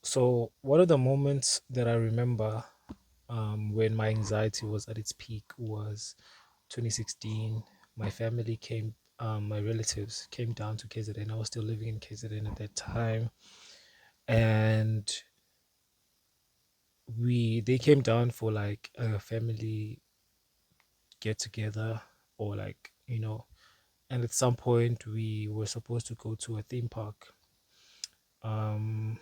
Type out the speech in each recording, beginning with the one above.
So one of the moments that I remember when my anxiety was at its peak was 2016. My family came, my relatives came down to KZN. I was still living in KZN at that time, and they came down for like a family get together, or like and at some point we were supposed to go to a theme park. Um,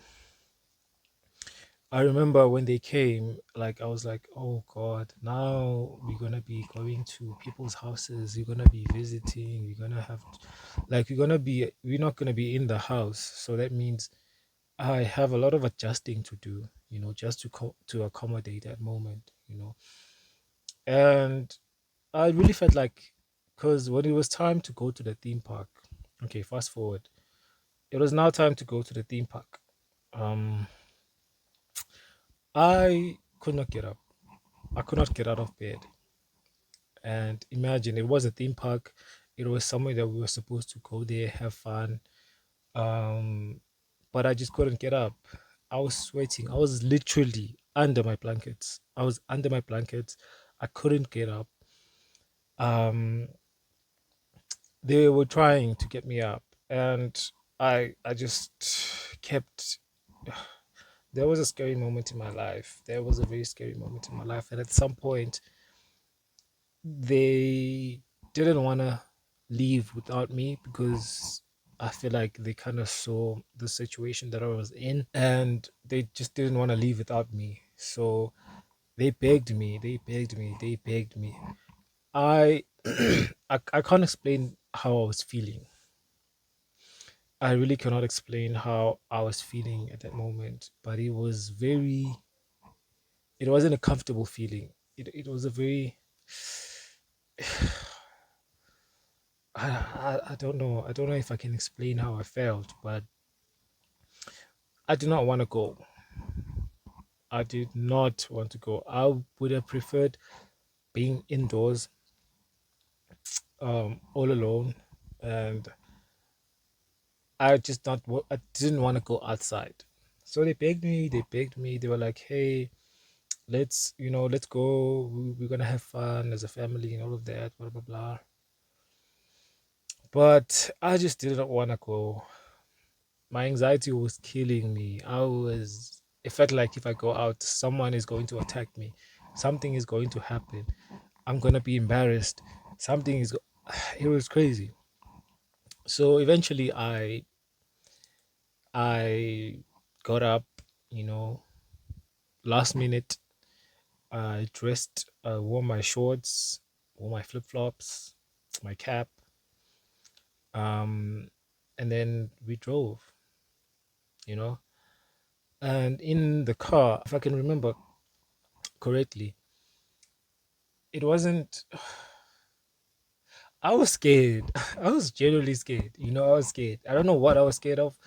I remember when they came, like I was like, oh God, now we're gonna be going to people's houses, you're gonna be visiting, you're gonna have like we're not gonna be in the house. So that means I have a lot of adjusting to do, just to accommodate that moment. And I really felt like, because when it was time to go to the theme park, okay, fast forward, it was now time to go to the theme park. Um, I could not get up. I could not get out of bed. And imagine, it was a theme park. It was somewhere that we were supposed to go there, have fun. Um, but I just couldn't get up. I was sweating. I was literally under my blankets. I was under my blankets. I couldn't get up. Um, they were trying to get me up, and I just kept. There was a scary moment in my life. There was a very scary moment in my life, and at some point, they didn't want to leave without me, because I feel like they kind of saw the situation that I was in, and they just didn't want to leave without me. So they begged me, they begged me, they begged me. I I can't explain how I was feeling. I really cannot explain how I was feeling at that moment, but it wasn't a comfortable feeling. It was a very, I don't know. I don't know if I can explain how I felt, but I did not want to go. I did not want to go. I would have preferred being indoors, all alone, and I didn't want to go outside. So they begged me. They begged me. They were like, "Hey, let's go. We're gonna have fun as a family and all of that, blah blah blah." But I just didn't want to go. My anxiety was killing me. It felt like if I go out, someone is going to attack me. Something is going to happen. I'm going to be embarrassed. Something is, it was crazy. So eventually I got up, you know, last minute. I dressed, wore my shorts, wore my flip flops, my cap, um, and then we drove, you know. And in the car, if I can remember correctly, it wasn't. I was scared. I was genuinely scared. I was scared. I don't know what I was scared of,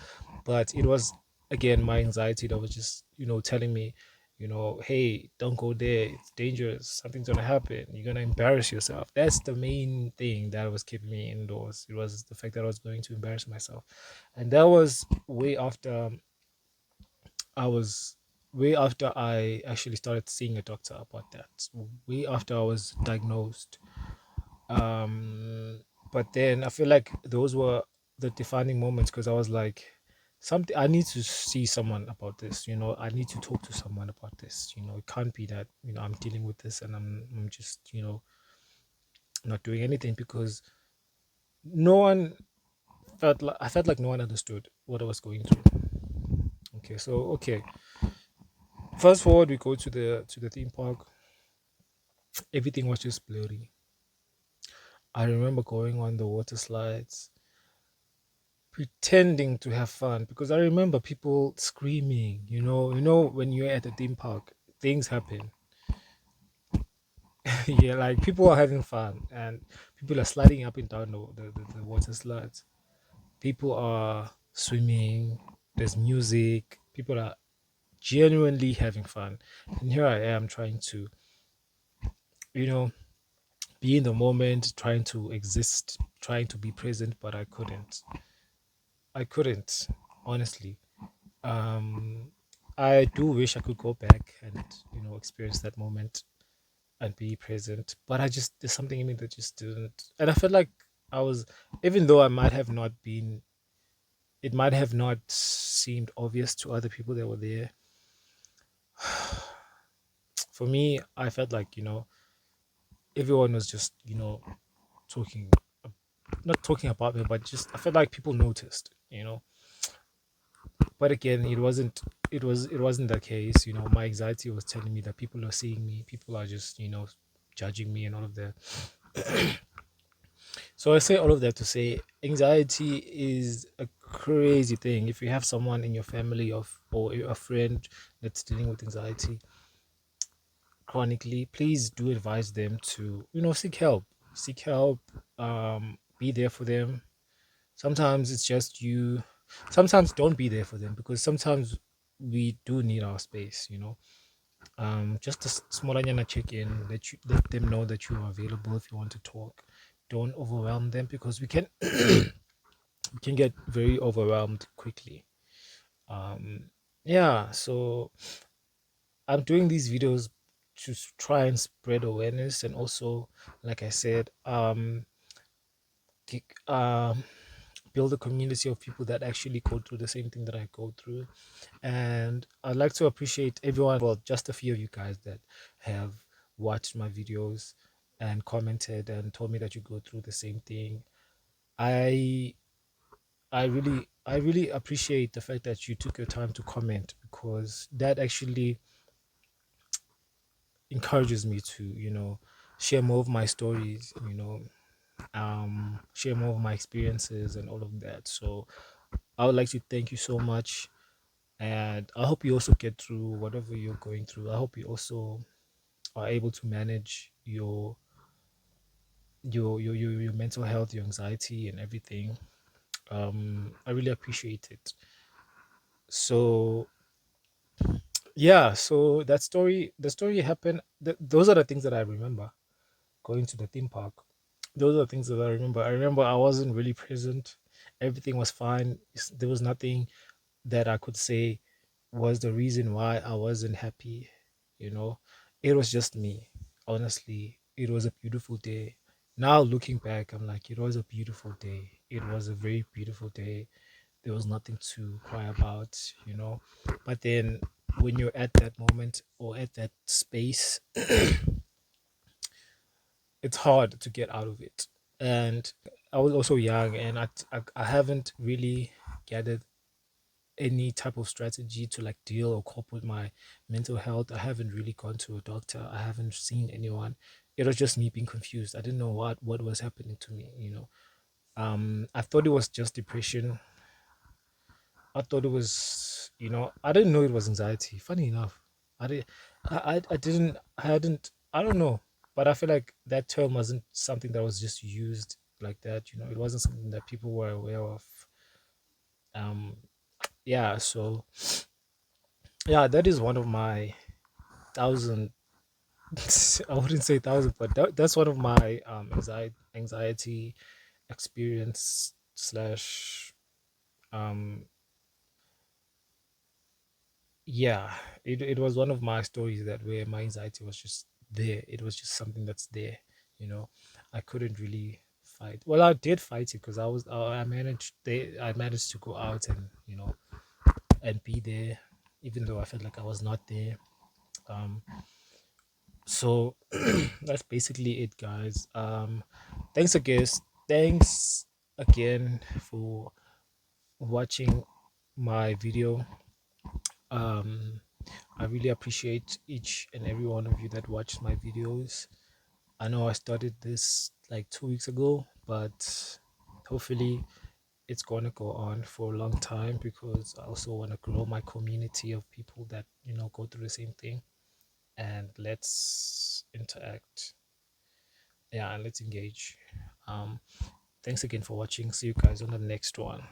but it was, again, my anxiety that was just, telling me, hey, don't go there. It's dangerous. Something's gonna happen. You're gonna embarrass yourself. That's the main thing that was keeping me indoors. It was the fact that I was going to embarrass myself, and that was I was way after I actually started seeing a doctor about that. Way after I was diagnosed. um but then I feel like those were the defining moments, because I was like, something, I need to see someone about this. I need to talk to someone about this. It can't be that I'm dealing with this, and I'm just not doing anything, because no one I felt like no one understood what I was going through. Okay, fast forward, we go to the theme park. Everything was just blurry. I remember going on the water slides, pretending to have fun, because I remember people screaming. When you're at a theme park, things happen. Yeah, like people are having fun, and people are sliding up and down the water slides. People are swimming. There's music. People are genuinely having fun, and here I am trying to, you know, be in the moment, trying to exist, trying to be present, but I couldn't. I couldn't, honestly. Um, I do wish I could go back and experience that moment and be present, but I just there's something in me that just didn't, and I felt like I was, even though I might have not been, it might have not seemed obvious to other people that were there. For me, I felt like everyone was just talking, not talking about me, but just I felt like people noticed. But again, it wasn't the case. My anxiety was telling me that people are seeing me, people are just judging me and all of that. So I say all of that to say anxiety is a crazy thing. If you have someone in your family or a friend that's dealing with anxiety chronically, please do advise them to seek help. Seek help. Be there for them. Sometimes it's just you. Sometimes don't be there for them, because sometimes we do need our space. Just a small check in, let them know that you are available if you want to talk. Don't overwhelm them, because we can get very overwhelmed quickly. Yeah, so I'm doing these videos to try and spread awareness, and also, like I said, ki- build a community of people that actually go through the same thing that I go through. And I'd like to appreciate everyone, well, just a few of you guys that have watched my videos and commented and told me that you go through the same thing. I I really appreciate the fact that you took your time to comment, because that actually encourages me to share more of my stories, share more of my experiences and all of that. So I would like to thank you so much, and I hope you also get through whatever you're going through. I hope you also are able to manage your mental health, your anxiety and everything. I really appreciate it. So yeah, so the story happened. Those are the things that I remember going to the theme park. Those are the things that I remember. I remember I wasn't really present. Everything was fine. There was nothing that I could say was the reason why I wasn't happy. You know, it was just me. Honestly, it was a beautiful day. Now looking back, I'm like, it was a beautiful day. It was a very beautiful day. There was nothing to cry about. But then when you're at that moment or at that space, it's hard to get out of it. And I was also young, and I haven't really gathered any type of strategy to like deal or cope with my mental health. I haven't really gone to a doctor. I haven't seen anyone. It was just me being confused. I didn't know what was happening to me. I thought it was just depression. I thought it was, I didn't know it was anxiety. Funny enough, I did, I didn't, I hadn't, I don't know, but I feel like that term wasn't something that was just used like that. It wasn't something that people were aware of. Um, yeah, so yeah, that is one of my thousand. I wouldn't say thousand, but that's one of my anxiety experience slash um yeah, it was one of my stories that where my anxiety was just there. It was just something that's there. you know I couldn't really fight. Well, I did fight it, because I managed to go out and and be there, even though I felt like I was not there. So that's basically it, guys. Thanks again. Thanks again for watching my video. um I really appreciate each and every one of you that watched my videos. I know I started this like 2 weeks ago, but hopefully it's going to go on for a long time, because I also want to grow my community of people that go through the same thing, and let's interact. Yeah, and let's engage. um Thanks again for watching. See you guys on the next one.